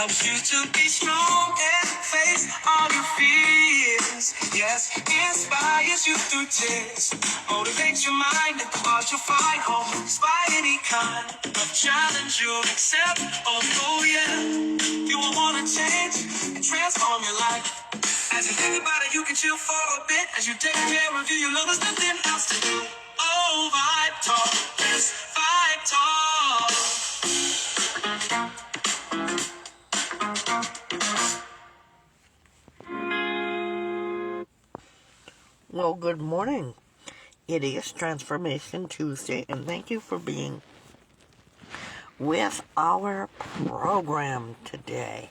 helps you to be strong and face all your fears. Yes, inspires you through tears, motivates your mind and cause you fight home. Despite any kind of challenge you'll accept, oh yeah, you will want to change and transform your life. As you think about it, you can chill for a bit. As you take care of you, you know there's nothing else to do. Oh, Vibe Talk, yes, Vibe Talk. Well, good morning. It is Transformation Tuesday, and thank you for being with our program today.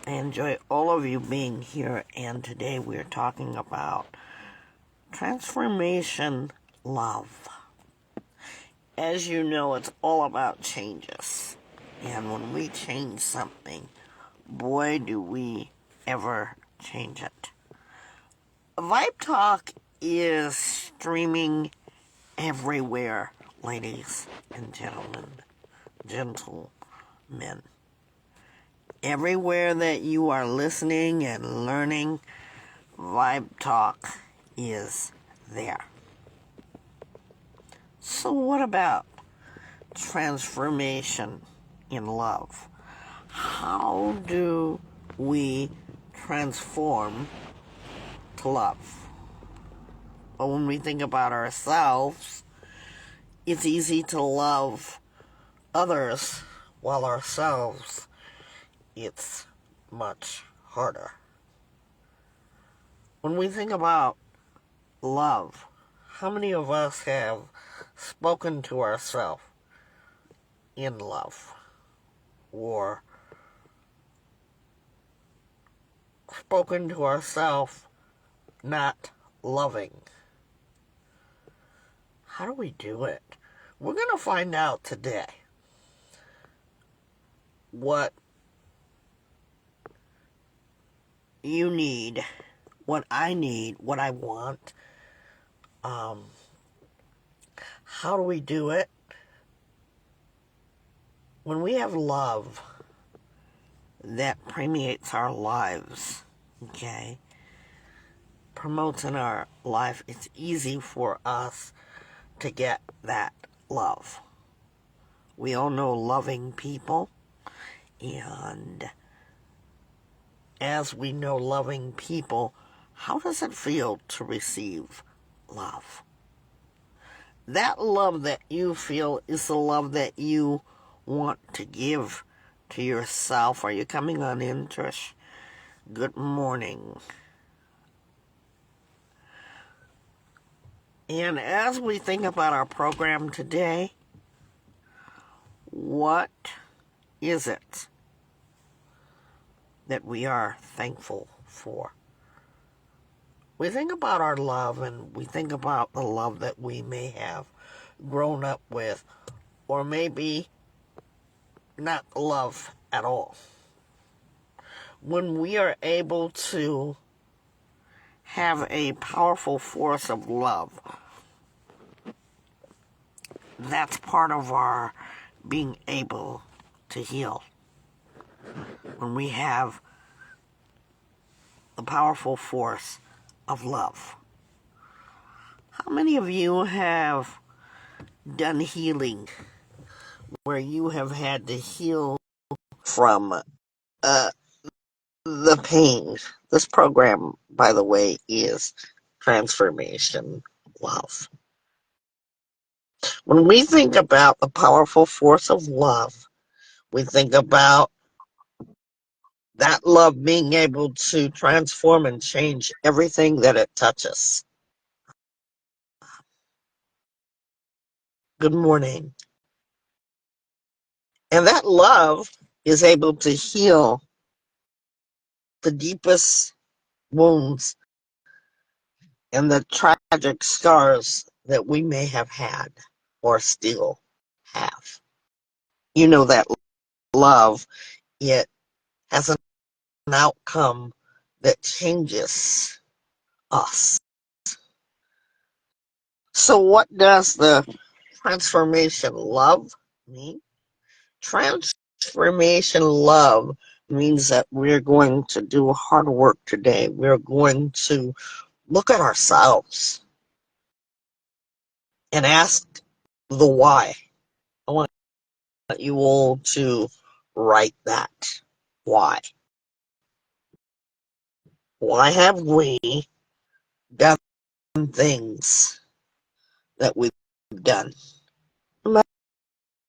I enjoy all of you being here, and today we're talking about transformation love. As you know, it's all about changes, and when we change something, boy, do we ever change it. Vibe Talk is streaming everywhere, ladies and gentlemen. Everywhere that you are listening and learning, Vibe Talk is there. So what about transformation in love? How do we transform to love? But when we think about ourselves, it's easy to love others, while ourselves, it's much harder. When we think about love, how many of us have spoken to ourselves in love, or spoken to ourselves not loving? How do we do it? We're going to find out today what you need, what I need, what I want. How do we do it? When we have love that permeates our lives, okay, promotes in our life, it's easy for us to get that love. We all know loving people, and as we know loving people, how does it feel to receive love? That love that you feel is the love that you want to give to yourself. Are you coming on in, Trish? Good morning. And as we think about our program today, what is it that we are thankful for? We think about our love, and we think about the love that we may have grown up with, or maybe not love at all. When we are able to have a powerful force of love, that's part of our being able to heal. When we have the powerful force of love. How many of you have done healing where you have had to heal from the pain? This program, by the way, is Transformation Love. When we think about the powerful force of love, we think about that love being able to transform and change everything that it touches. Good morning. And that love is able to heal the deepest wounds and the tragic scars that we may have had or still have. You know that love, it has an outcome that changes us. So what does the transformation love mean? Transformation transformation love means that we're going to do hard work today. We're going to look at ourselves and ask the why. I want you all to write that. Why? Why have we done things that we've done? No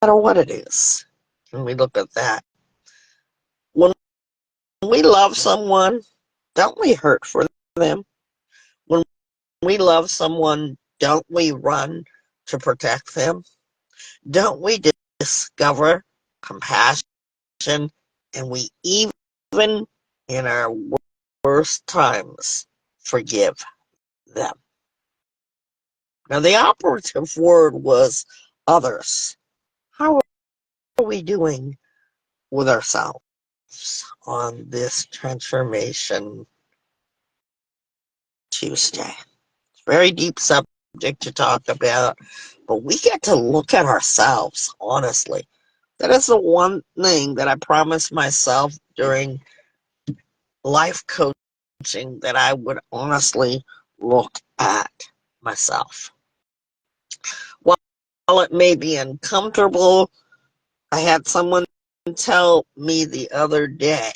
matter what it is. And we look at that. When we love someone, don't we hurt for them? When we love someone, don't we run to protect them? Don't we discover compassion, and we even in our worst times forgive them? Now, the operative word was others. How are we doing with ourselves on this Transformation Tuesday? It's a very deep subject to talk about, but we get to look at ourselves honestly. That is the one thing that I promised myself during life coaching, that I would honestly look at myself. While it may be uncomfortable, I had someone tell me the other day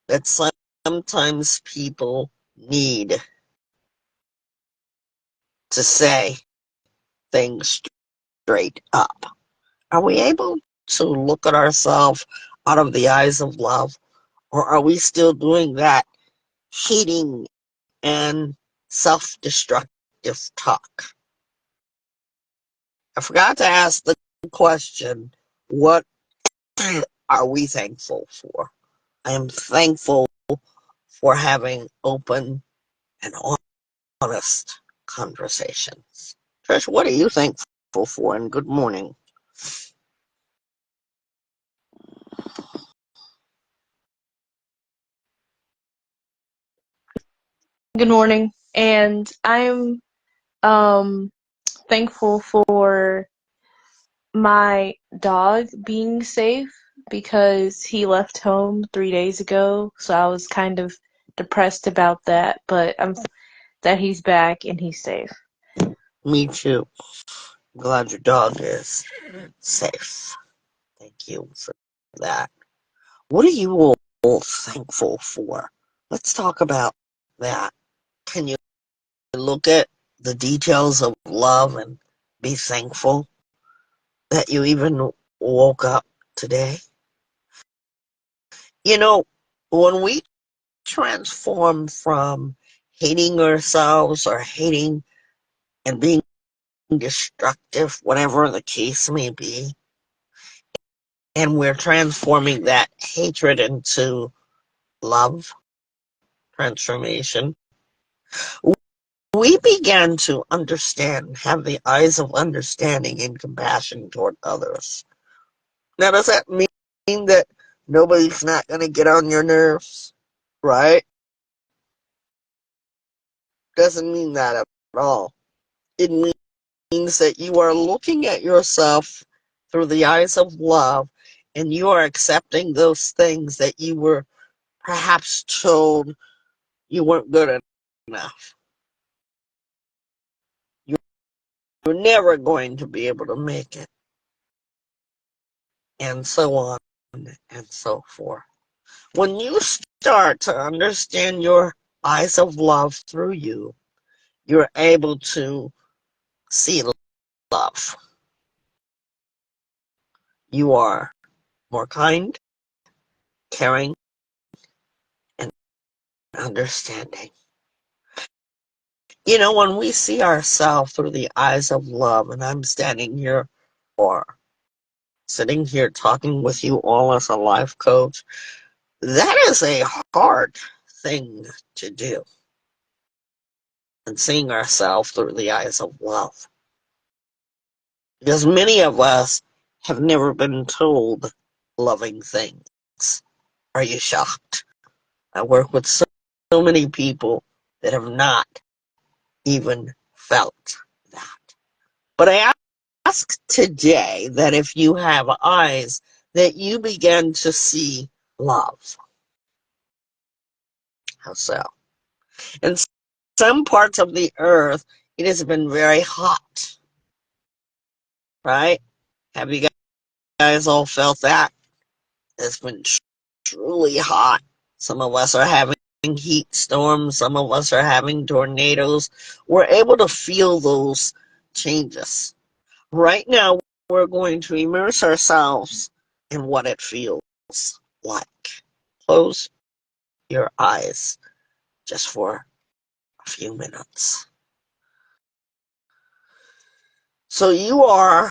that sometimes people need to say things straight up. Are we able to look at ourselves out of the eyes of love, or are we still doing that hating and self-destructive talk? I forgot to ask the question, what are we thankful for? I am thankful for having open and honest conversations. Trish, what are you thankful for? And good morning. Good morning. And I'm um thankful for my dog being safe because he left home 3 days ago. So I was kind of depressed about that, but I'm that he's back and he's safe. Me too. I'm glad your dog is safe. Thank you for that. What are you all thankful for? Let's talk about that. Can you look at the details of love and be thankful that you even woke up today? You know, when we transform from hating ourselves or hating and being destructive, whatever the case may be, and we're transforming that hatred into love, transformation, we began to understand, have the eyes of understanding and compassion toward others. Now, does that mean that nobody's not going to get on your nerves? Right? Doesn't mean that at all. It means that you are looking at yourself through the eyes of love, and you are accepting those things that you were perhaps told you weren't good enough. You're never going to be able to make it, and so on and so forth. When you start to understand your eyes of love through you, you're able to see love. You are more kind, caring, and understanding. You know, when we see ourselves through the eyes of love, and I'm standing here or sitting here talking with you all as a life coach, that is a hard thing to do. And seeing ourselves through the eyes of love. Because many of us have never been told loving things. Are you shocked? I work with so many people that have not even felt that. But I ask today that if you have eyes that you began to see love. How so? In some parts of the earth, it has been very hot, right? Have you guys all felt that? It's been truly hot. Some of us are having heat storms. Some of us are having tornadoes. We're able to feel those changes. Right now, we're going to immerse ourselves in what it feels like. Close your eyes just for a few minutes. So you are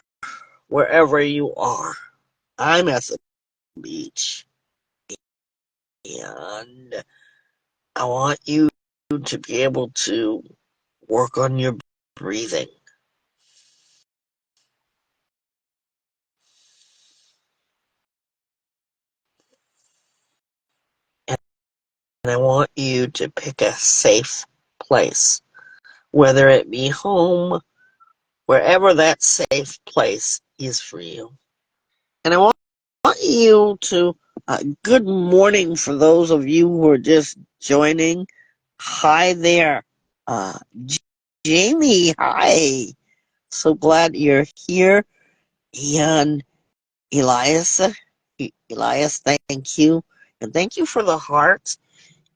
wherever you are. I'm at the beach, and I want you to be able to work on your breathing. And I want you to pick a safe place, whether it be home, wherever that safe place is for you. And I want you to, good morning for those of you who are just joining. Hi there. Uh, Jamie, hi. So glad you're here. And Elias, Elias, thank you. And thank you for the hearts.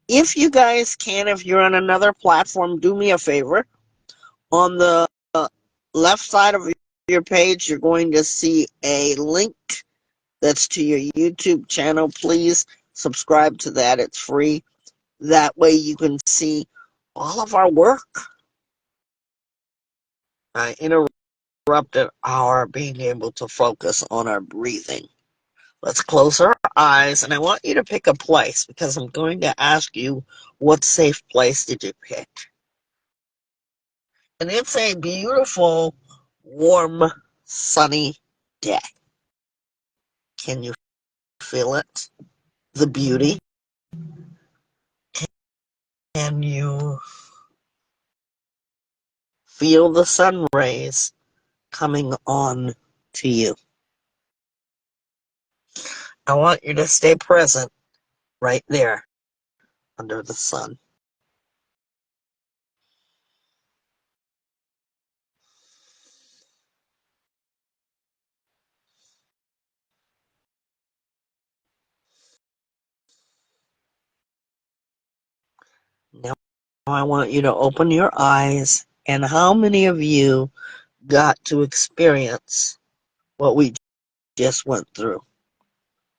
If you guys can, if you're on another platform, do me a favor. On the left side of your page, you're going to see a link that's to your YouTube channel. Please subscribe to that. It's free. That way you can see all of our work. I interrupted our being able to focus on our breathing. Let's close our eyes, and I want you to pick a place because I'm going to ask you what safe place did you pick. And it's a beautiful, warm, sunny day. Can you feel it? The beauty? Can you feel the sun rays coming on to you? I want you to stay present right there under the sun. Now I want you to open your eyes, and how many of you got to experience what we just went through?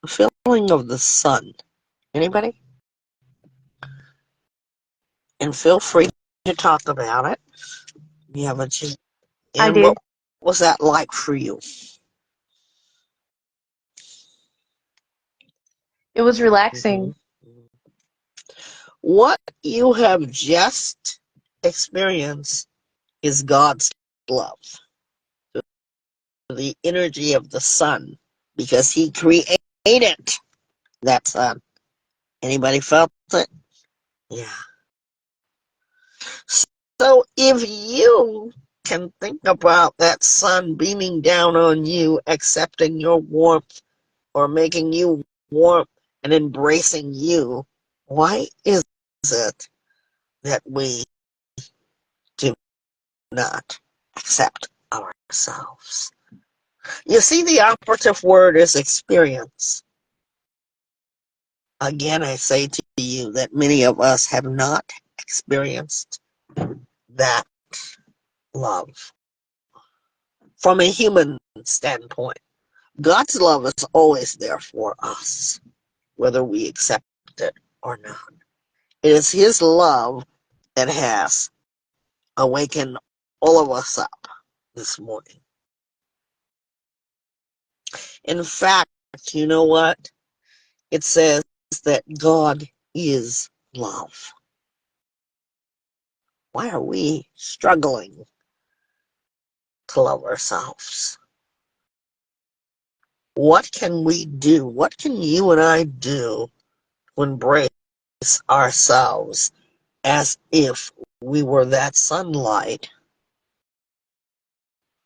The feeling of the sun. Anybody? And feel free to talk about it. You have a chance. I And what did. was that like for you? It was relaxing. Mhm. What you have just experienced is God's love, the energy of the sun, because He created that sun. Anybody felt it? Yeah. So if you can think about that sun beaming down on you, accepting your warmth, or making you warm and embracing you, why is it that we do not accept ourselves? You see, the operative word is experience. Again, I say to you that many of us have not experienced that love. From a human standpoint, God's love is always there for us, whether we accept it or not. It is His love that has awakened all of us up this morning. In fact, you know what? It says that God is love. Why are we struggling to love ourselves? What can we do? What can you and I do to embrace ourselves as if we were that sunlight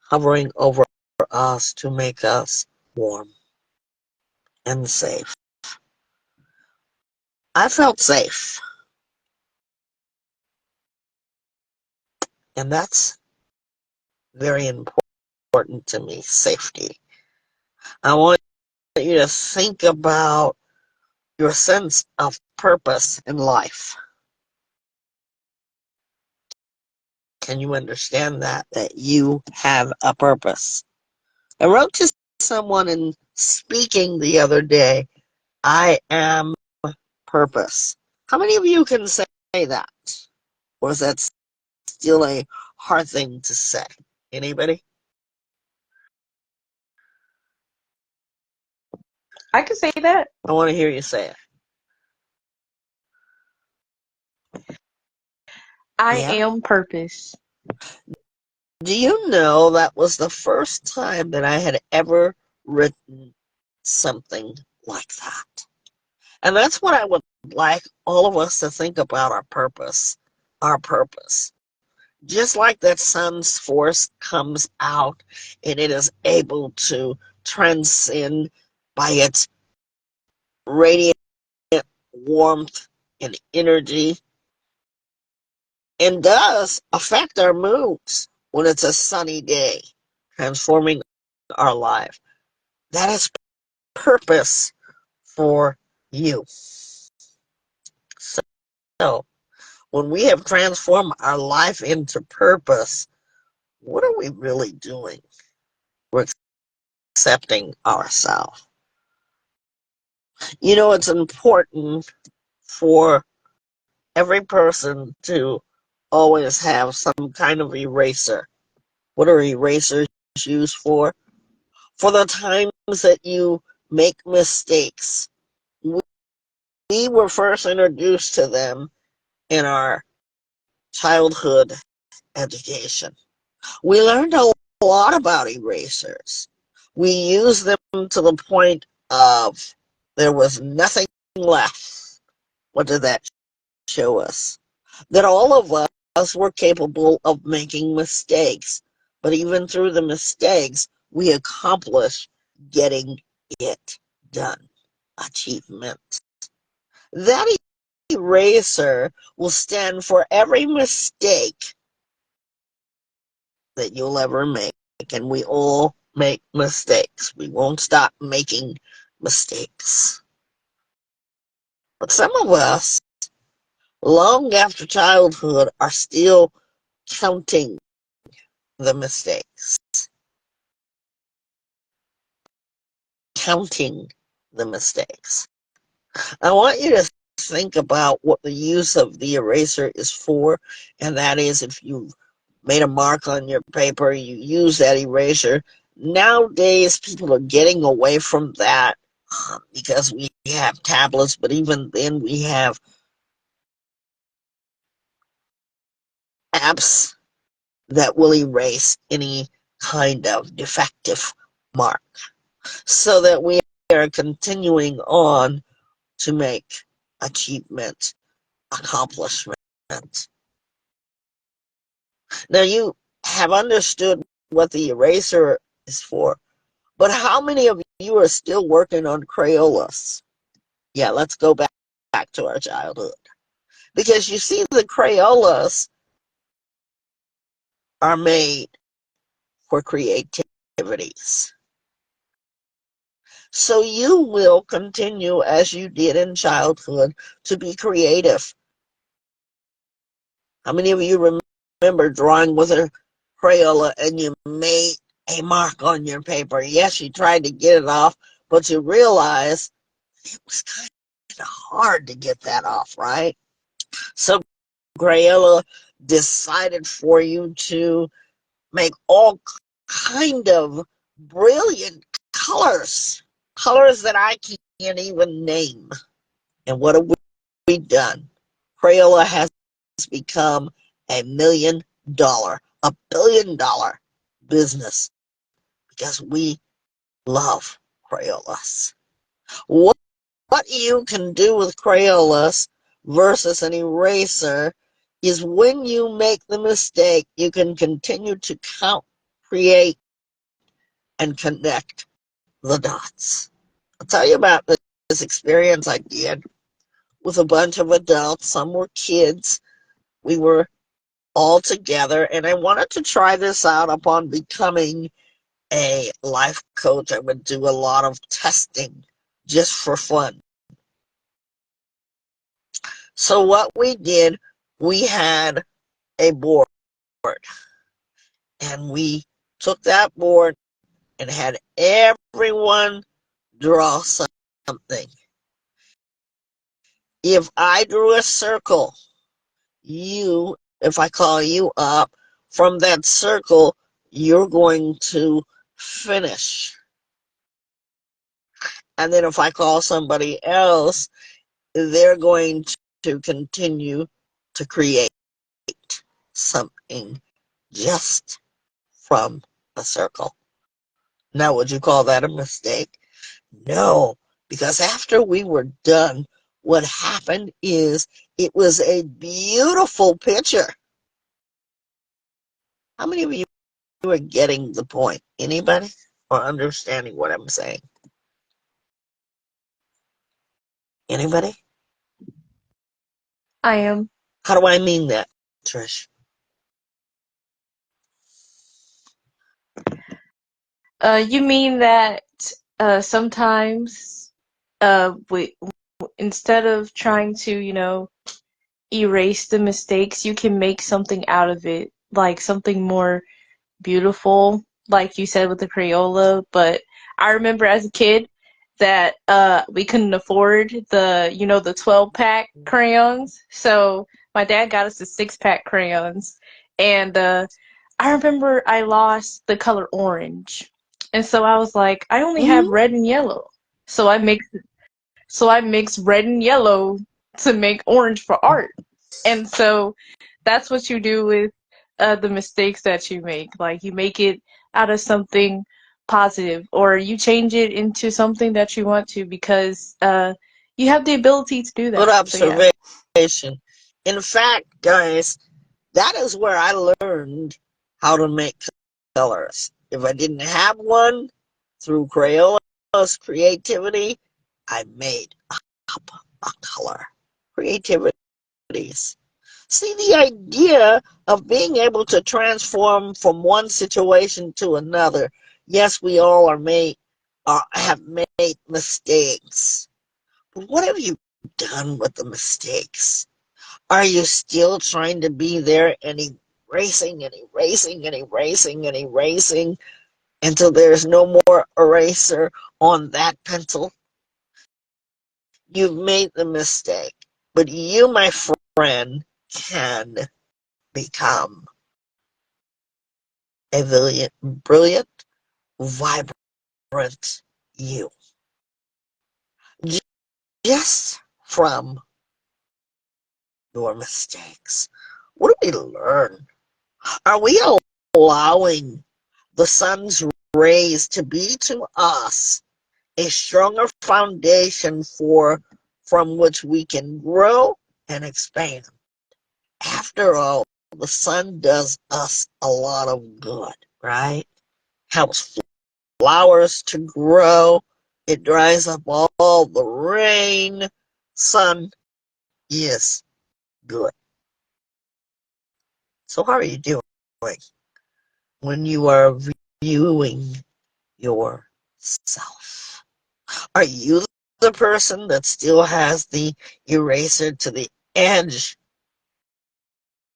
hovering over us to make us warm? and safe. I felt safe. And that's very important to me, safety. I want you to think about your sense of purpose in life. Can you understand that you have a purpose? I wrote to someone in speaking the other day, I am purpose. How many of you can say that? Or is that still a hard thing to say? Anybody? I can say that. I want to hear you say it. I Yeah? am purpose. Do you know that was the first time that I had ever written something like that? And that's what I would like all of us to think about our purpose. Our purpose. Just like that sun's force comes out and it is able to transcend by its radiant warmth and energy and does affect our moods when it's a sunny day, transforming our life. That is purpose for you. So, when we have transformed our life into purpose, what are we really doing? We're accepting ourselves. You know, it's important for every person to always have some kind of eraser. What are erasers used for? For the times that you make mistakes. We were first introduced to them in our childhood education. We learned a lot about erasers. We used them to the point of there was nothing left. What did that show us? That all of us were capable of making mistakes. But even through the mistakes, we accomplished getting it done. Achievement. That eraser will stand for every mistake that you'll ever make. And we all make mistakes. We won't stop making mistakes. But some of us, long after childhood, are still counting the mistakes. Counting the mistakes. I want you to think about what the use of the eraser is for, and that is if you made a mark on your paper, you use that eraser. Nowadays, people are getting away from that because we have tablets, but even then, we have apps that will erase any kind of defective mark so that we are continuing on to make achievement, accomplishment. Now, you have understood what the eraser is for, but how many of you are still working on Crayolas? Yeah, let's go back to our childhood. Because you see, the Crayolas are made for creativities. So you will continue, as you did in childhood, to be creative. How many of you remember drawing with a Crayola and you made a mark on your paper? Yes, you tried to get it off, but you realized it was kind of hard to get that off, right? So Crayola decided for you to make all kind of brilliant colors, colors that I can't even name. And what have we done? Crayola has become $1 million, $1 billion business because we love Crayolas. What you can do with Crayolas versus an eraser is when you make the mistake, you can continue to count, create, and connect the dots. I'll tell you about this experience I did with a bunch of adults. Some were kids. We were all together, and I wanted to try this out upon becoming a life coach. I would do a lot of testing just for fun. So what we did, we had a board, and we took that board and had everyone draw something. If I drew a circle, if I call you up from that circle, you're going to finish. And then if I call somebody else, they're going to continue to create something just from a circle. Now, would you call that a mistake? No, because after we were done, what happened is it was a beautiful picture. How many of you are getting the point? Anybody? Or understanding what I'm saying? Anybody? I am. How do I mean that, Trish? You mean that sometimes we instead of trying to, erase the mistakes, you can make something out of it, like something more beautiful, like you said with the Crayola. But I remember as a kid that we couldn't afford the 12-pack crayons. So my dad got us the 6-pack crayons. And I remember I lost the color orange. And so I was like, I only have Mm-hmm. red and yellow. So I mixed red and yellow to make orange for art. And so that's what you do with the mistakes that you make. Like you make it out of something positive, or you change it into something that you want to, because you have the ability to do Good that. So yeah. observation. In fact, guys, that is where I learned how to make colors. If I didn't have one, through Crayola's creativity, I made up a color. Creativities. See, the idea of being able to transform from one situation to another. Yes, we all have made mistakes. But what have you done with the mistakes? Are you still trying to be there and erasing and erasing and erasing and erasing until there's no more eraser on that pencil? You've made the mistake. But you, my friend, can become a brilliant, vibrant you. Just from your mistakes. What do we learn? Are we allowing the sun's rays to be to us a stronger foundation from which we can grow and expand? After all, the sun does us a lot of good, right? Helps flowers to grow. It dries up all the rain. Sun is good. So how are you doing when you are viewing yourself? Are you the person that still has the eraser to the edge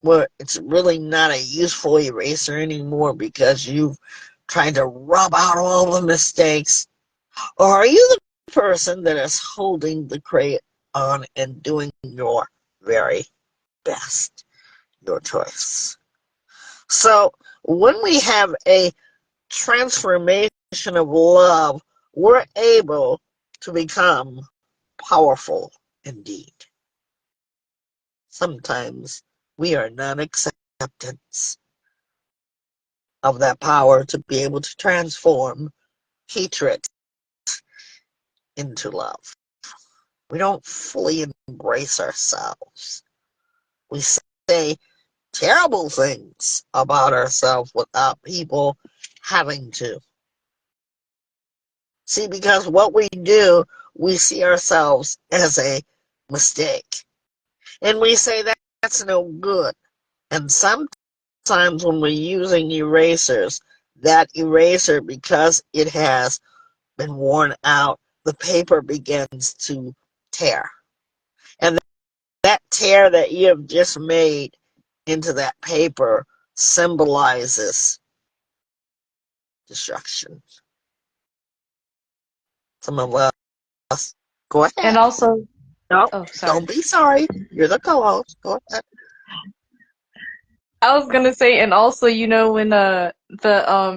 where it's really not a useful eraser anymore because you've tried to rub out all the mistakes? Or are you the person that is holding the crayon and doing your very best? Your choice. So when we have a transformation of love, we're able to become powerful indeed. Sometimes we are non-acceptance of that power to be able to transform hatred into love. We don't fully embrace ourselves. We say terrible things about ourselves without people having to. See, because what we do, we see ourselves as a mistake. And we say that's no good. And sometimes when we're using erasers, that eraser, because it has been worn out, the paper begins to tear. And that tear that you have just made into that paper symbolizes destruction. Some of us, go And ahead. also, No, oh, sorry. don't be sorry. You're the co-host. Go ahead. I was gonna say, and also, when the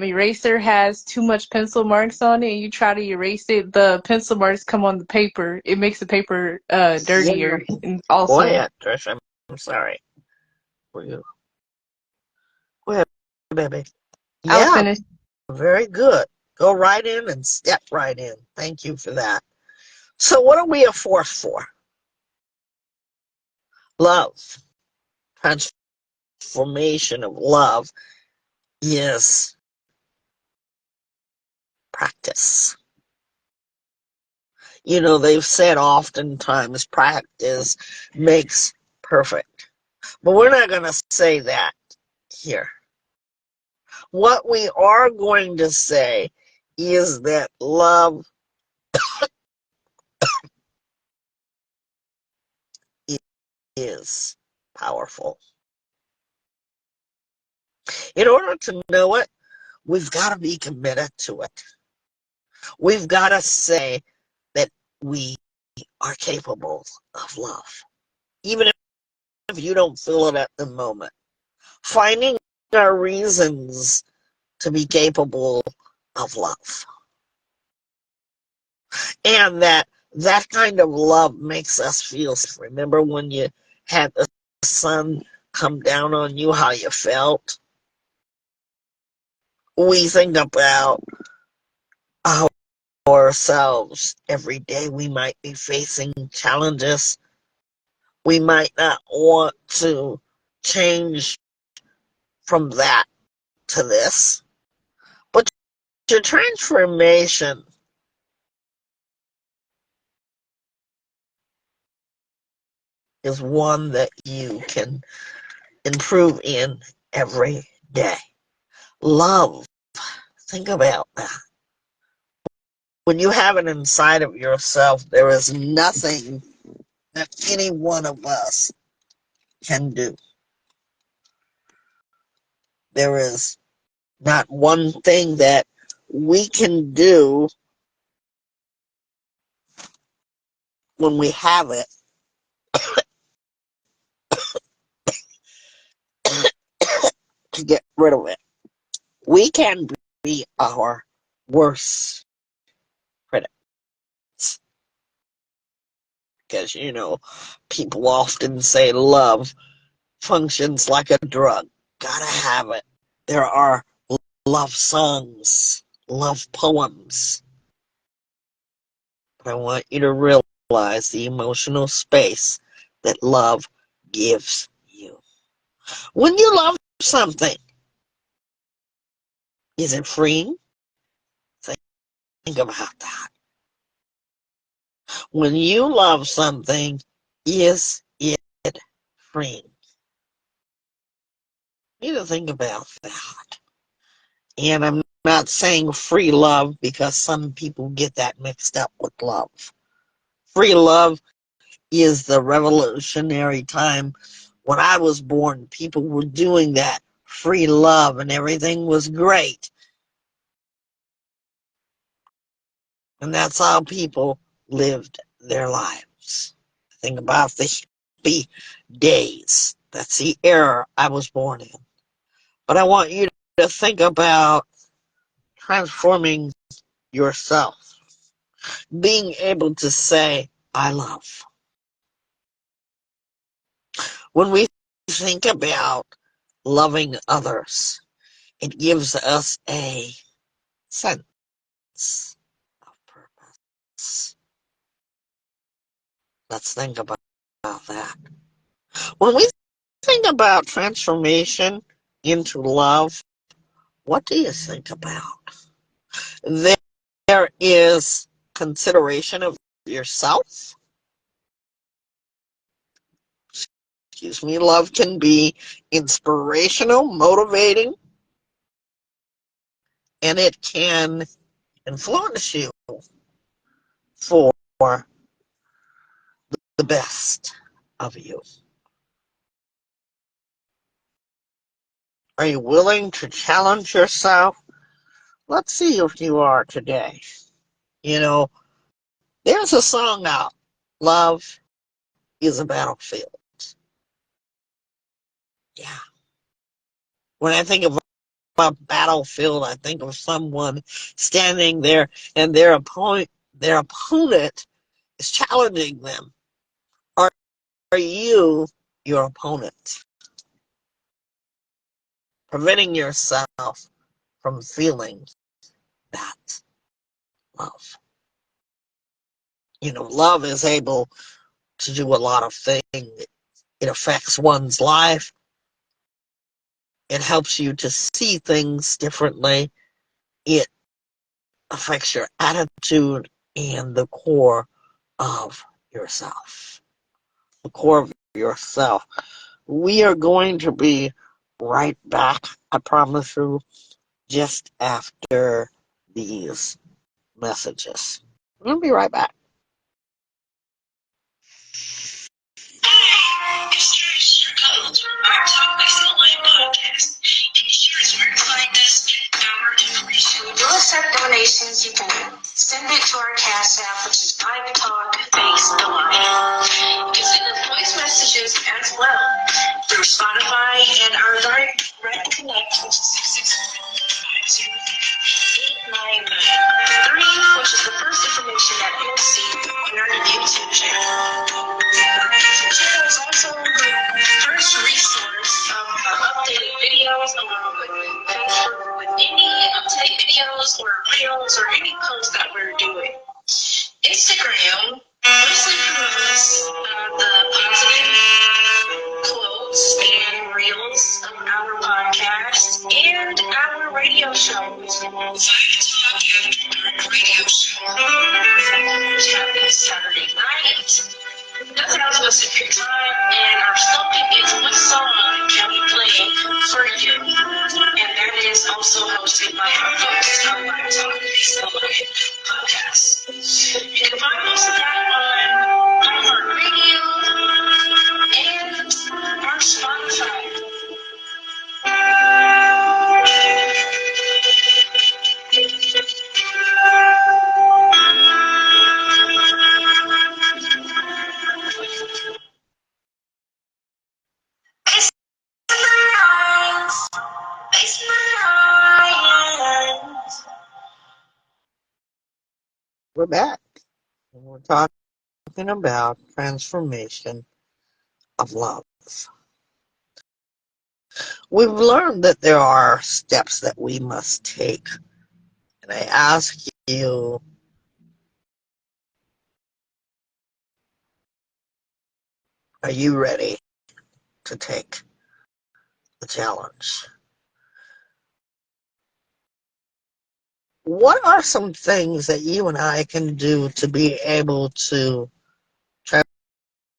eraser has too much pencil marks on it, and you try to erase it, the pencil marks come on the paper. It makes the paper Yeah, dirtier. And go also, ahead, Trish. I'm sorry. For you. Go ahead, baby. I was Yeah, finished. very good. Go right in and step right in. Thank you for that. So, what are we a force for? Love. Transformation of love is practice. You know, they've said oftentimes practice makes perfect. But we're not going to say that here. What we are going to say is that love is powerful. In order to know it, we've got to be committed to it. We've got to say that we are capable of love, even if you don't feel it at the moment. Finding our reasons to be capable of love. And that kind of love makes us feel safe. Remember when you had the sun come down on you, how you felt? We think about ourselves every day. We might be facing challenges. We might not want to change from that to this. But your transformation is one that you can improve in every day. Love. Think about that. When you have it inside of yourself, there is nothing that any one of us can do. There is not one thing that we can do when we have it to get rid of it. We can be our worst critics because, people often say love functions like a drug. Gotta have it. There are love songs, love poems. But I want you to realize the emotional space that love gives you. When you love something, is it freeing? Think about that. When you love something, is it freeing? You need to think about that. And I'm not saying free love because some people get that mixed up with love. Free love is the revolutionary time when I was born. People were doing that free love and everything was great. And that's how people lived their lives. Think about the hippie days. That's the era I was born in. But I want you to think about transforming yourself. Being able to say, I love. When we think about loving others, it gives us a sense of purpose. Let's think about that. When we think about transformation into love, what do you think about? There there is consideration of yourself. Excuse me. Love can be inspirational, motivating, and it can influence you for the best of you. Are you willing to challenge yourself? Let's see if you are today. You know, there's a song out, Love is a Battlefield. Yeah. When I think of a battlefield, I think of someone standing there and their opponent is challenging them. Are you your opponent? Preventing yourself from feeling that love. Love is able to do a lot of things. It affects one's life. It helps you to see things differently. It affects your attitude and the core of yourself. The core of yourself. We are going to be right back, I promise you, just after these messages. We'll be right back. Search your code vibetalkfacingthelionpodcast. T-shirts where to find us and our information. We'll accept donations. You can send it to our Cashapp, which is vibetalkfacethelion. You can send us voice messages as well through Spotify and our direct connect, which is 661-508-9993, which is the first information that you'll see on our YouTube channel. Our YouTube channel is also the first resource of our updated videos, along with Facebook with any up-to-date videos or reels or any posts that we're doing. Instagram mostly promotes the positive quotes and reels of our podcast and our radio shows. Vibe Talk After Dark radio show, which happens Saturday night. That's how to waste your time, and our slogan is what song can we play for you? And that is also hosted by our host of Vibe Talk Facethelion podcast. You can find most of that on iHeartRadio and our Spotify. We're back. And we're talking about transformation of love. We've learned that there are steps that we must take. And I ask you, are you ready to take the challenge? What are some things that you and I can do to be able to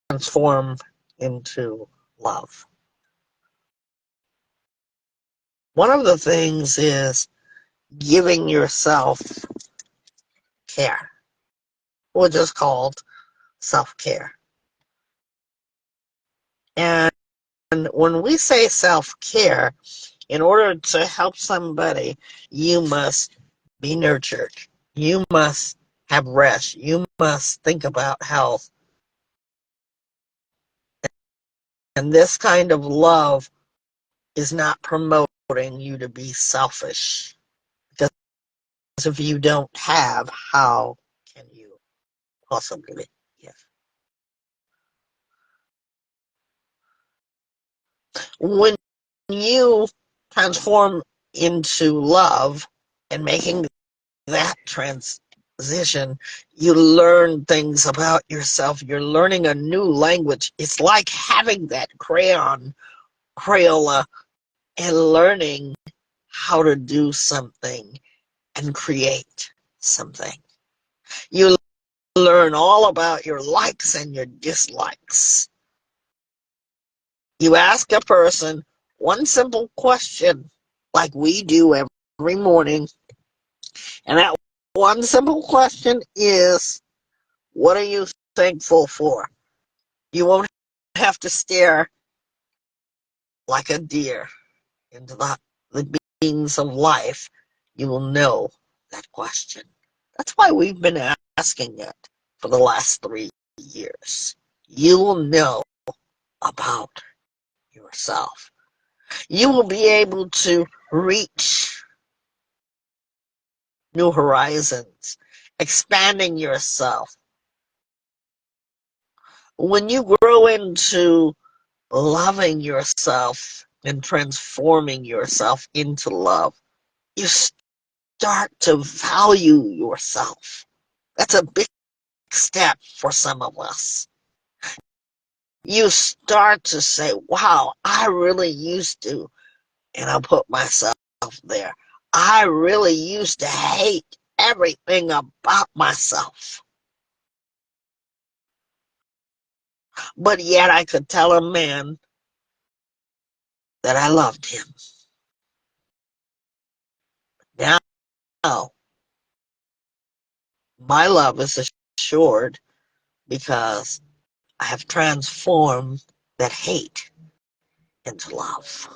transform into love? One of the things is giving yourself care, which is called self-care. And when we say self-care, in order to help somebody, you must be nurtured. You must have rest. You must think about health. And this kind of love is not promoting you to be selfish. Because if you don't have, how can you possibly give? When you transform into love and making that transition, you learn things about yourself. You're learning a new language. It's like having that Crayola, and learning how to do something and create something. You learn all about your likes and your dislikes. You ask a person one simple question, like we do every morning, and that one simple question is, what are you thankful for? You won't have to stare like a deer into the beings of life. You will know that question. That's why we've been asking it for the last 3 years. You will know about yourself. You will be able to reach new horizons, expanding yourself. When you grow into loving yourself and transforming yourself into love, you start to value yourself. That's a big step for some of us. You start to say, wow, I really used to, and I'll put myself there. I really used to hate everything about myself. But yet I could tell a man that I loved him. Now, my love is assured because I have transformed that hate into love.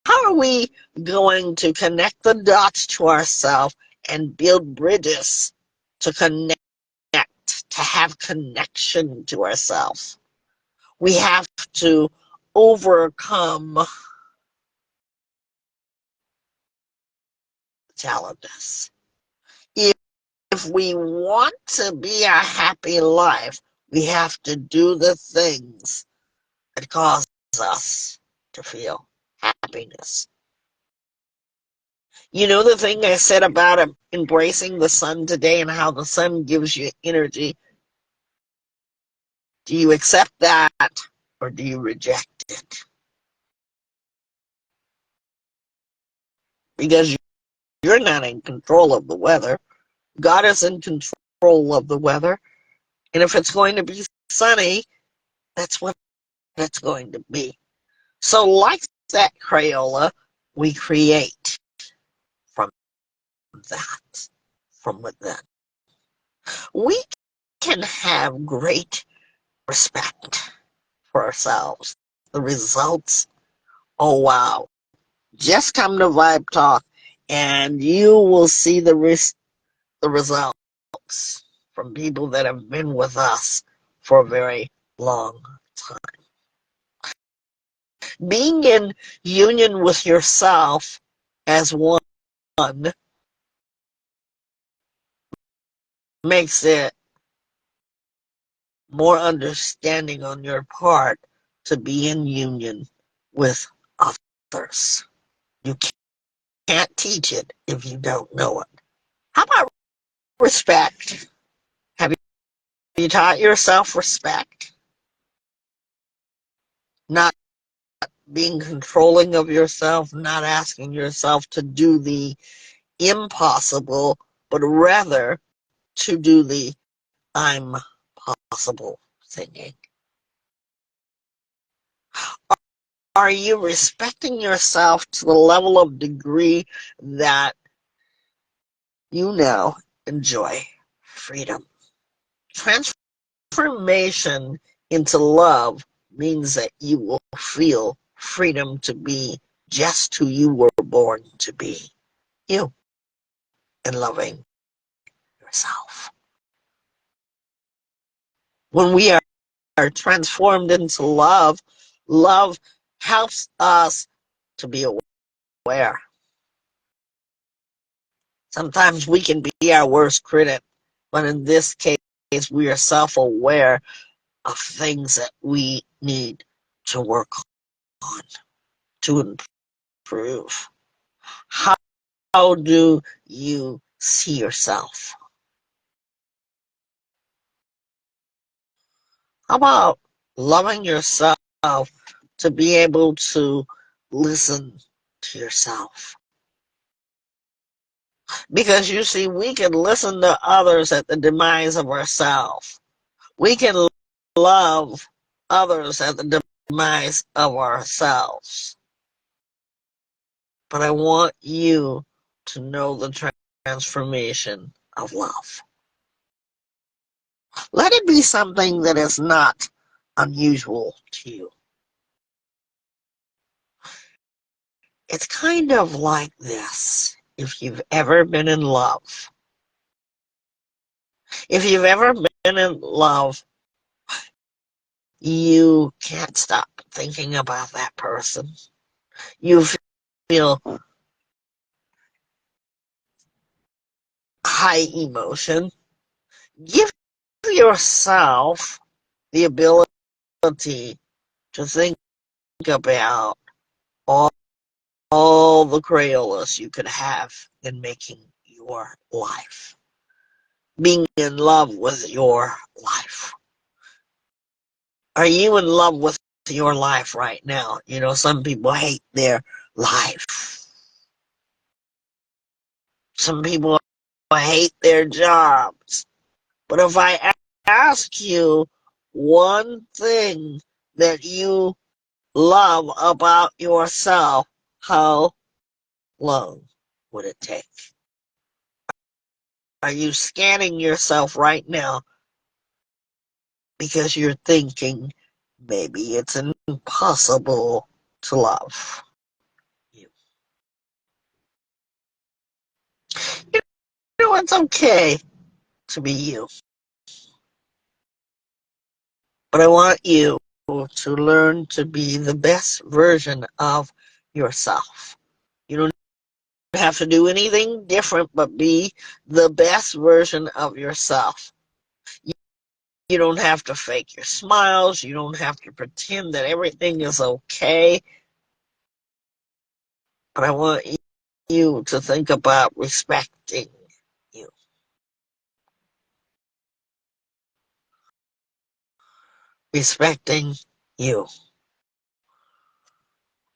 How are we going to connect the dots to ourselves and build bridges to connect, to have connection to ourselves? We have to overcome challenges. If we want to be a happy life, we have to do the things that cause us to feel happiness. You know the thing I said about embracing the sun today and how the sun gives you energy? Do you accept that or do you reject it? Because you're not in control of the weather. God is in control of the weather. And if it's going to be sunny, that's what it's going to be. So like that Crayola, we create from that, from within. We can have great respect for ourselves. The results, oh wow. Just come to Vibe Talk and you will see the results from people that have been with us for a very long time. Being in union with yourself as one makes it more understanding on your part to be in union with others. You can't teach it if you don't know it. How about respect? Have you taught yourself respect? Not being controlling of yourself, not asking yourself to do the impossible, but rather to do the I'm possible thinking. Are you respecting yourself to the level of degree that you now enjoy freedom? Transformation into love means that you will feel freedom to be just who you were born to be. You, and loving yourself. When we are transformed into love, love helps us to be aware. Sometimes we can be our worst critic, but in this case, we are self-aware of things that we need to work on, to improve. How do you see yourself? How about loving yourself to be able to listen to yourself? Because you see, we can listen to others at the demise of ourselves. We can love others at the demise of ourselves. But I want you to know the transformation of love. Let it be something that is not unusual to you. It's kind of like this. If you've ever been in love, you can't stop thinking about that person. You feel high emotion. Give yourself the ability to think about all the Crayolas you could have in making your life. Being in love with your life. Are you in love with your life right now? You know, some people hate their life. Some people hate their jobs. But if I ask you one thing that you love about yourself, how long would it take? Are you scanning yourself right now because you're thinking maybe it's impossible to love you? You know, it's okay to be you. But I want you to learn to be the best version of yourself. You don't have to do anything different but be the best version of yourself. You don't have to fake your smiles. You don't have to pretend that everything is okay. But I want you to think about respecting you. Respecting you.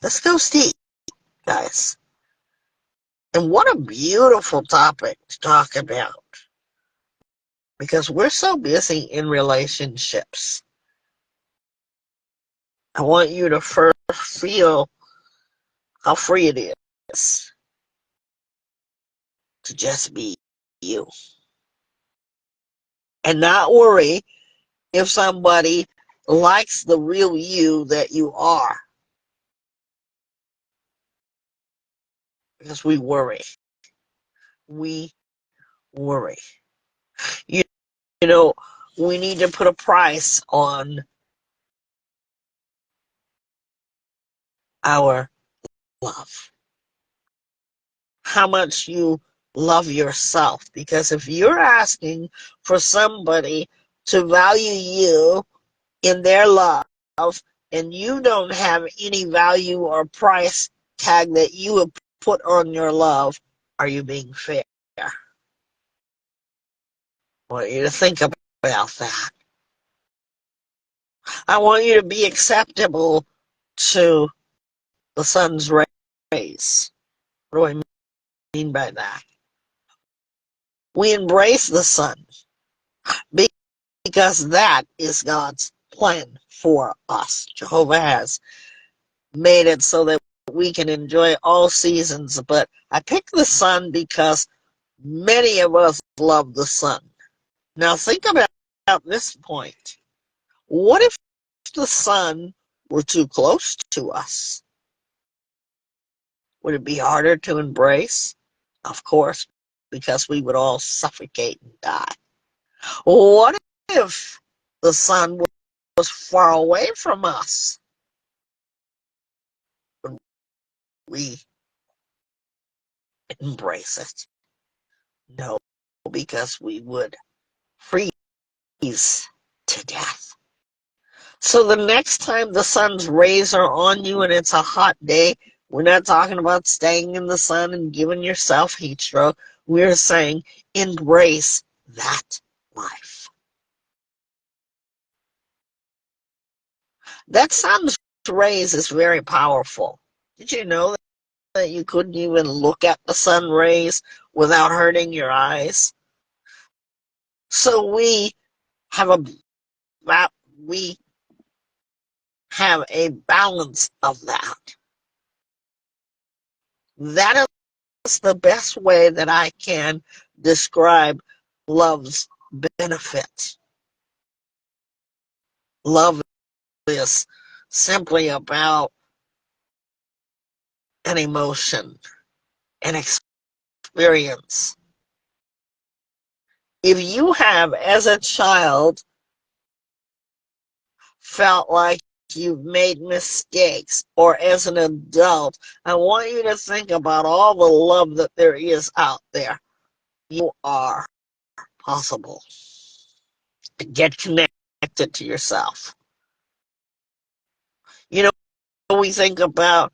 Let's go deep, guys. And what a beautiful topic to talk about. Because we're so busy in relationships. I want you to first feel how free it is to just be you. And not worry if somebody likes the real you that you are. Because we worry. We worry. You, you know, we need to put a price on our love. How much you love yourself. Because if you're asking for somebody to value you in their love and you don't have any value or price tag that you have put on your love, are you being fair? I want you to think about that. I want you to be acceptable to the sun's rays. What do I mean by that? We embrace the sun because that is God's plan for us. Jehovah has made it so that we can enjoy all seasons, but I picked the sun because many of us love the sun. Now think about this point. What if the sun were too close to us? Would it be harder to embrace? Of course, because we would all suffocate and die. What if the sun was far away from us? Would we embrace it? No, because we would freeze to death. So the next time the sun's rays are on you and it's a hot day, we're not talking about staying in the sun and giving yourself heat stroke. We're saying embrace that life. That sun's rays is very powerful. Did you know that you couldn't even look at the sun rays without hurting your eyes. So we have a we have a balance of that. That is the best way that I can describe love's benefits. Love is simply about an emotion, an experience. If you have, as a child, felt like you've made mistakes, or as an adult, I want you to think about all the love that there is out there. You are possible. Get connected to yourself. You know, we think about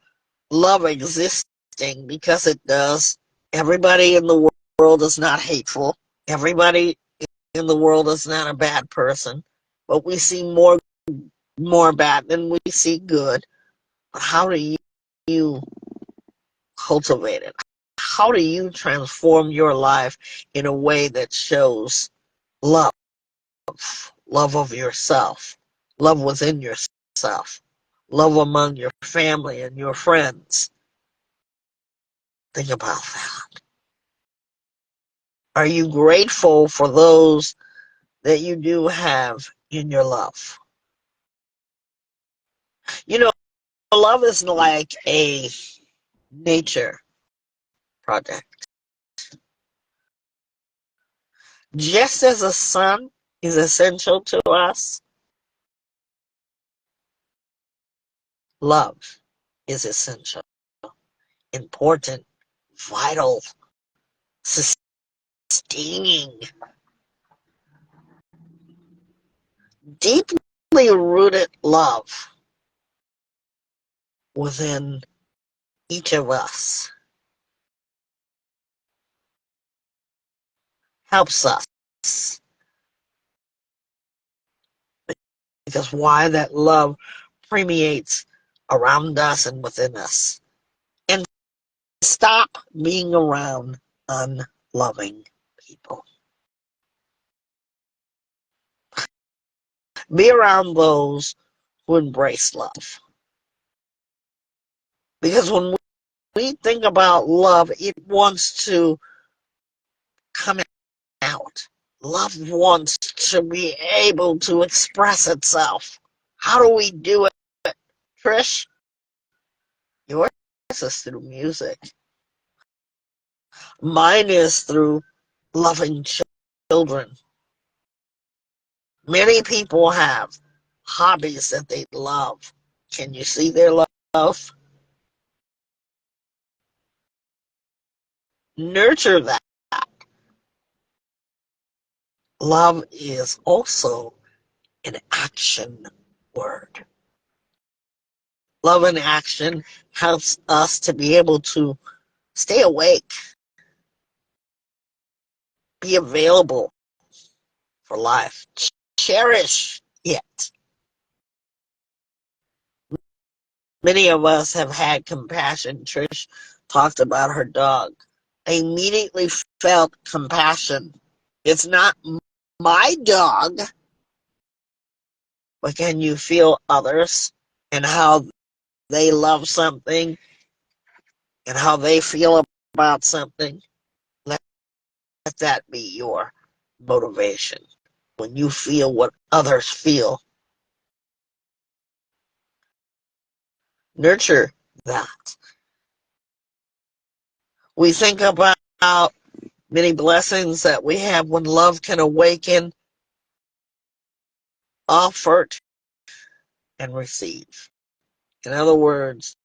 love existing because it does. Everybody in the world is not hateful. Everybody in the world is not a bad person. But we see more bad than we see good. But how do you cultivate it? How do you transform your life in a way that shows love? Love of yourself, love within yourself, love among your family and your friends. Think about that. Are you grateful for those that you do have in your love? You know, love is like a nature project. Just as the sun is essential to us, love is essential, important, vital, sustaining, deeply rooted love within each of us helps us, because why that love permeates around us and within us. And stop being around unloving people. Be around those who embrace love. Because when we think about love, it wants to come out. Love wants to be able to express itself. How do we do it, Trish? Yours is through music. Mine is through loving children. Many people have hobbies that they love. Can you see their love? Nurture that. Love is also an action word. Love in action helps us to be able to stay awake, be available for life, cherish it. Many of us have had compassion. Trish talked about her dog. I immediately felt compassion. It's not my dog, but can you feel others and how they love something and how they feel about something? Let that be your motivation. When you feel what others feel, nurture that. We think about many blessings that we have when love can awaken, offer, and receive. In other words,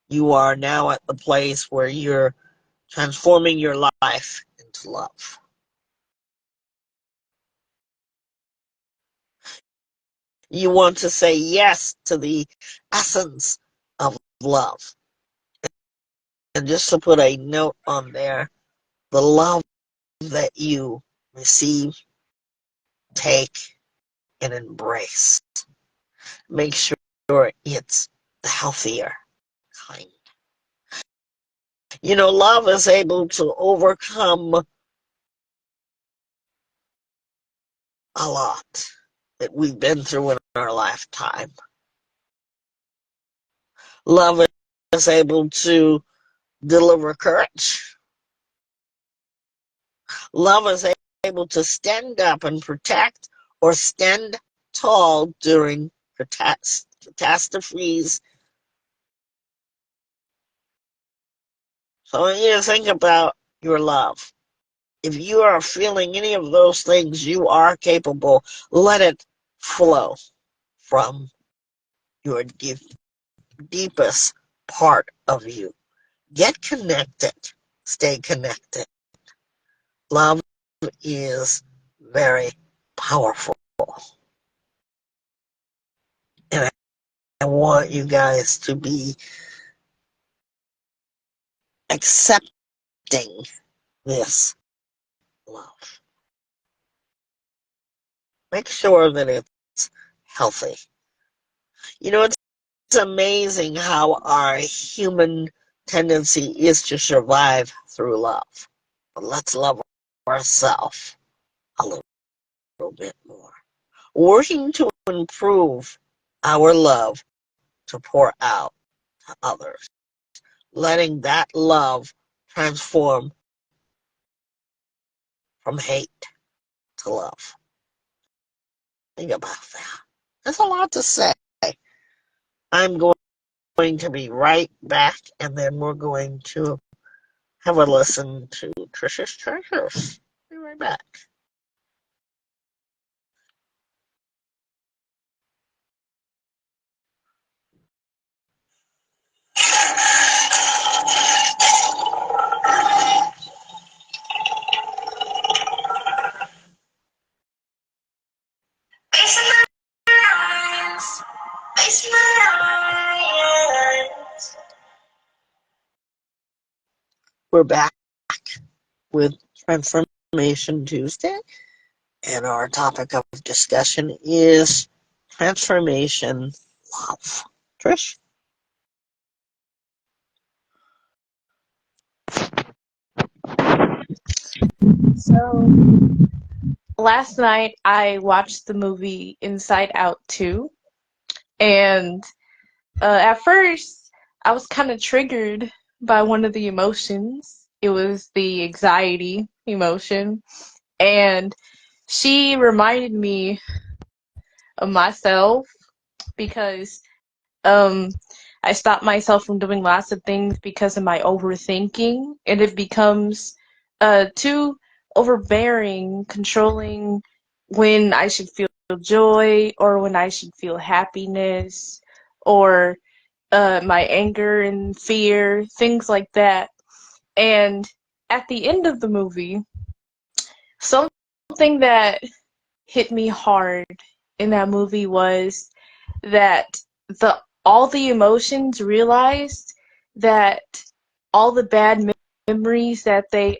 you are now at the place where you're transforming your life into love. You want to say yes to the essence of love. And just to put a note on there, the love that you receive, take, and embrace. Make sure it's the healthier kind. Love is able to overcome a lot that we've been through in our lifetime. Love is able to deliver courage. Love is able to stand up and protect or stand tall during catastrophes. So I want you to think about your love. If you are feeling any of those things, you are capable. Let it flow from your deepest part of you. Get connected. Stay connected. Love is very powerful. And I want you guys to be accepting this love. Make sure that it's healthy. It's amazing how our human tendency is to survive through love. But let's love ourselves a little bit more. Working to improve our love to pour out to others. Letting that love transform from hate to love. Think about that. There's a lot to say. I'm going to be right back, and then we're going to have a listen to Trisha's Treasures. Be right back. We're back with Transformation Tuesday, and our topic of discussion is transformation love. Trish? So last night I watched the movie Inside Out 2, and at first I was kind of triggered by one of the emotions. It was the anxiety emotion, and she reminded me of myself because um I stopped myself from doing lots of things because of my overthinking, and it becomes too overbearing, controlling when I should feel joy or when I should feel happiness or my anger and fear, things like that. And at the end of the movie, something that hit me hard in that movie was that the all the emotions realized that all the bad memories that they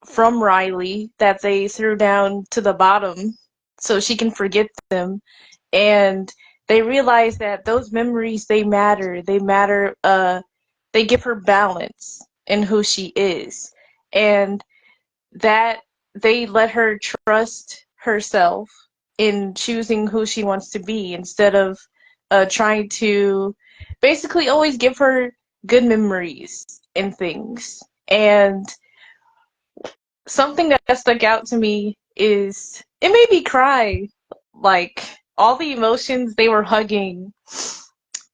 from Riley that they threw down to the bottom so she can forget them, and they realized that those memories, they matter, they give her balance in who she is, and that they let her trust herself in choosing who she wants to be instead of trying to basically always give her good memories and things. And something that stuck out to me is it made me cry. Like all the emotions they were hugging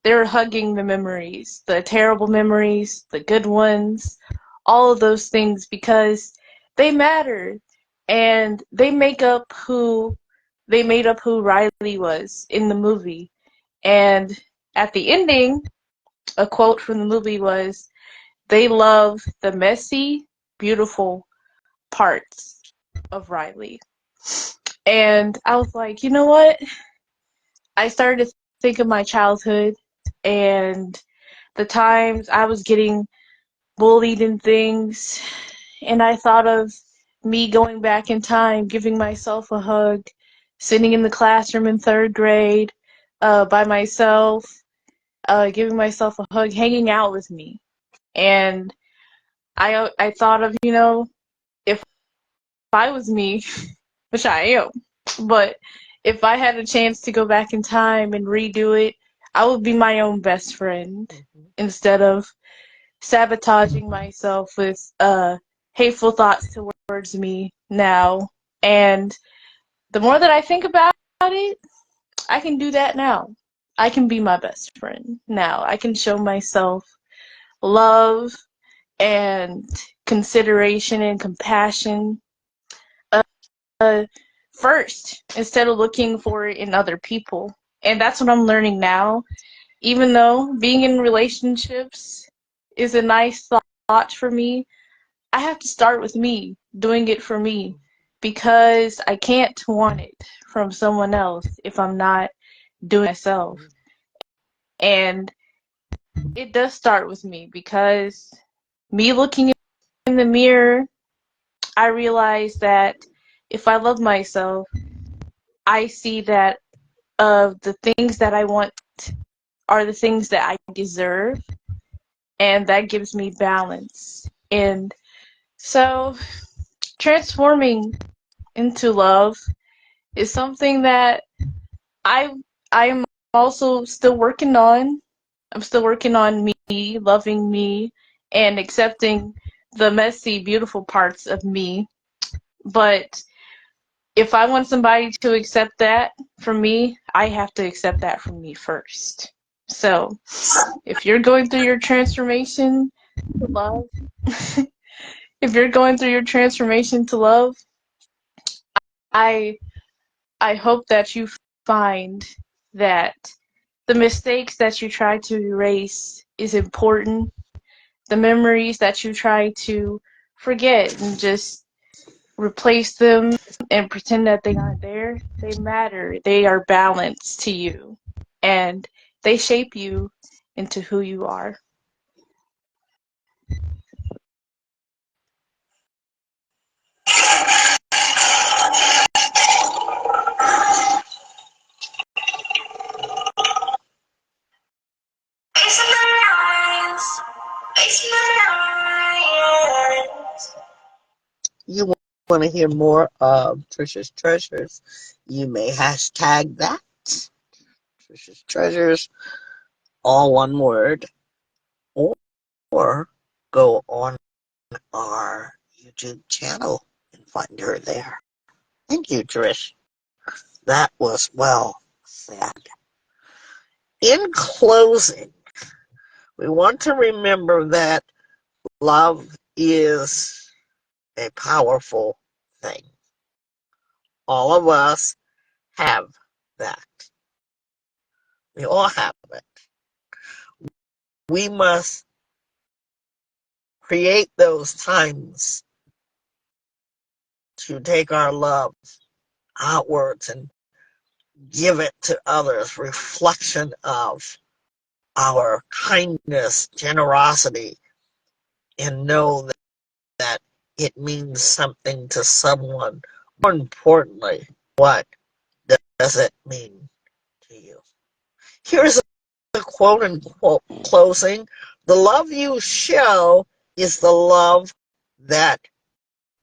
the memories, the terrible memories, the good ones, all of those things because they matter and they made up who Riley was in the movie. And at the ending, a quote from the movie was, "They love the messy, beautiful parts of Riley." And I was like, you know what? I started to think of my childhood and the times I was getting bullied and things, and I thought of me going back in time, giving myself a hug, sitting in the classroom in third grade by myself, giving myself a hug, hanging out with me. And I thought of, if I was me, which I am, but if I had a chance to go back in time and redo it, I would be my own best friend instead of sabotaging myself with hateful thoughts towards me now. And the more that I think about it, I can do that now. I can be my best friend now. I can show myself love and consideration and compassion uh, first instead of looking for it in other people. And that's what I'm learning now. Even though being in relationships is a nice thought for me, I have to start with me, doing it for me, because I can't want it from someone else if I'm not doing it myself. And it does start with me because me looking in the mirror, I realize that if I love myself, I see that the things that I want are the things that I deserve, and that gives me balance. And so, transforming into love is something that I I am also still working on. I'm still working on me, loving me, and accepting the messy, beautiful parts of me. But if I want somebody to accept that from me, I have to accept that from me first. So, if you're going through your transformation to love, if you're going through your transformation to love, I I hope that you find that the mistakes that you try to erase is important. The memories that you try to forget and just replace them and pretend that they aren't there, they matter. They are balanced to you. And they shape you into who you are. You want to hear more of Trisha's Treasures, you may hashtag that. Trisha's Treasures, all one word, or go on our YouTube channel and find her there. Thank you, Trish. That was well said. In closing, we want to remember that love is a powerful thing. All of us have that. We all have it. We must create those times to take our love outwards and give it to others, reflection of our kindness, generosity, and know that it means something to someone. More importantly, what does it mean to you? Here's a quote in closing. The love you show is the love that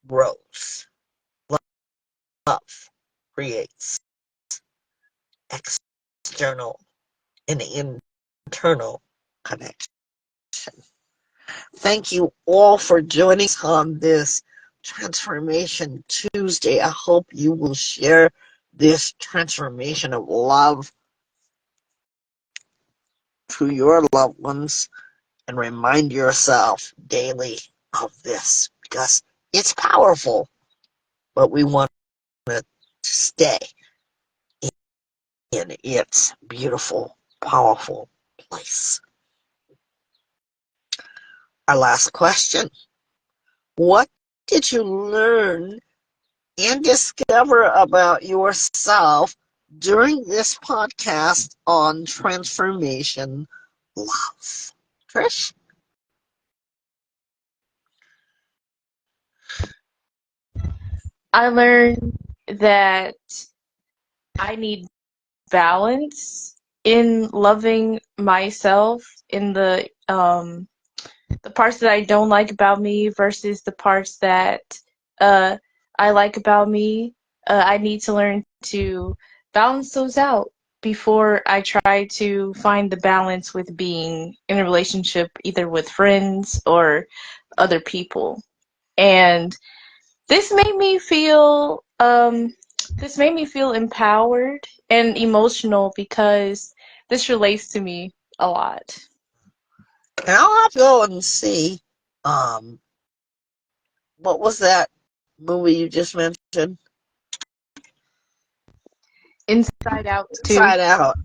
grows. Love creates external and internal connection. Thank you all for joining us on this Transformation Tuesday. I hope you will share this transformation of love to your loved ones and remind yourself daily of this because it's powerful, but we want it to stay in its beautiful, powerful place. Our last question. What did you learn and discover about yourself during this podcast on transformation love? Trish? I learned that I need balance in loving myself in the the parts that I don't like about me versus the parts that uh, I like about me. I need to learn to balance those out before I try to find the balance with being in a relationship, either with friends or other people. And this made me feel empowered and emotional because this relates to me a lot. And I'll have to go and see, um, what was that movie you just mentioned? Inside Out too. Inside Out.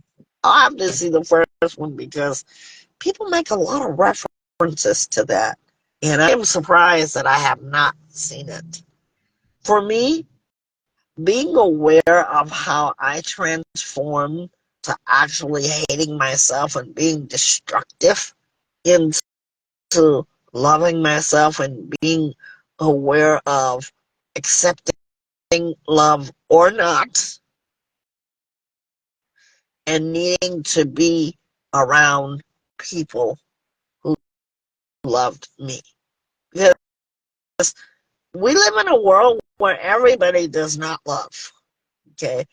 I'll have to see the first one because people make a lot of references to that. And I am surprised that I have not seen it. For me, being aware of how I transform to actually hating myself and being destructive into loving myself and being aware of accepting love or not and needing to be around people who loved me. Because we live in a world where everybody does not love. Okay.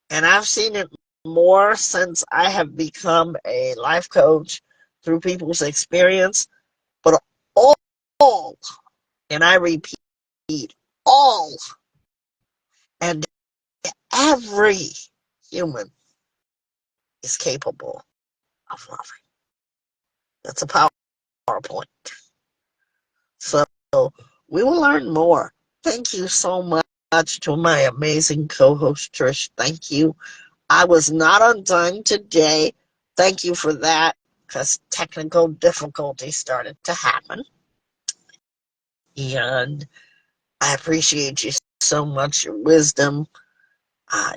And I've seen it more since I have become a life coach through people's experience. But all, and I repeat, all, and every human is capable of loving. That's a PowerPoint. So we will learn more. Thank you so much to my amazing co-host Trish. Thank you. I was not on time today. Thank you for that, because technical difficulties started to happen. And I appreciate you so much, your wisdom,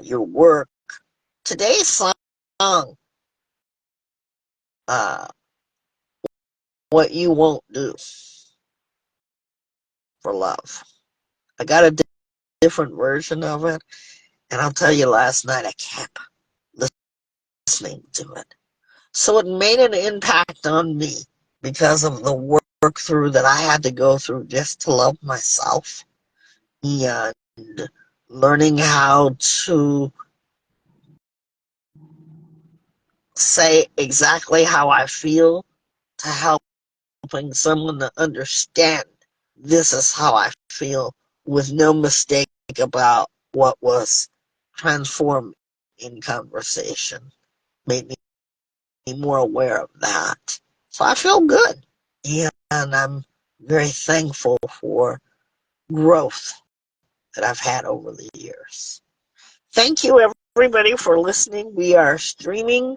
your work. Today's song, uh, What You Won't Do for Love. I got a different version of it, and I'll tell you, last night I kept listening to it. So it made an impact on me because of the work through that I had to go through just to love myself and learning how to say exactly how I feel to helping someone to understand this is how I feel with no mistake about what was transformed in conversation. Made me more aware of that. So I feel good. And I'm very thankful for growth that I've had over the years. Thank you, everybody, for listening. We are streaming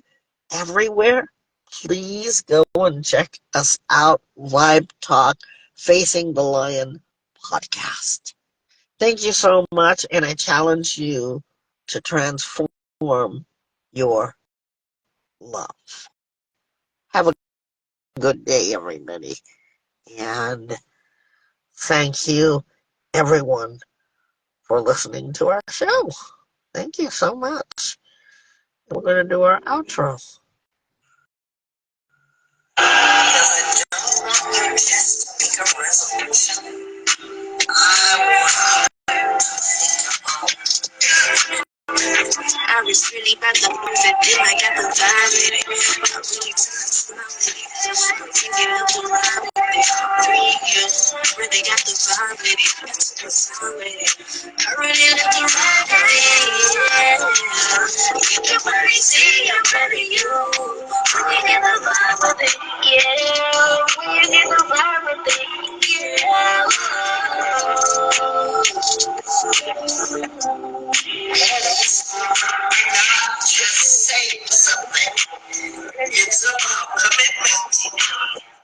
everywhere. Please go and check us out. Vibe Talk Facing the Lion podcast. Thank you so much, and I challenge you to transform your love. Have a good day, everybody. And thank you, everyone, for listening to our show. Thank you so much. We're going to do our outro. I was really about to lose it, then I got the vibe with it. I really touched my legs. I'm thinking of the ride with it. 3 years, really got the vibe with it. I took a time with it. I really let the ride with it. You can really see I'm ready, you. When you get the vibe with it, yeah. When you get the vibe with it, yeah. Just say something. It's about commitment.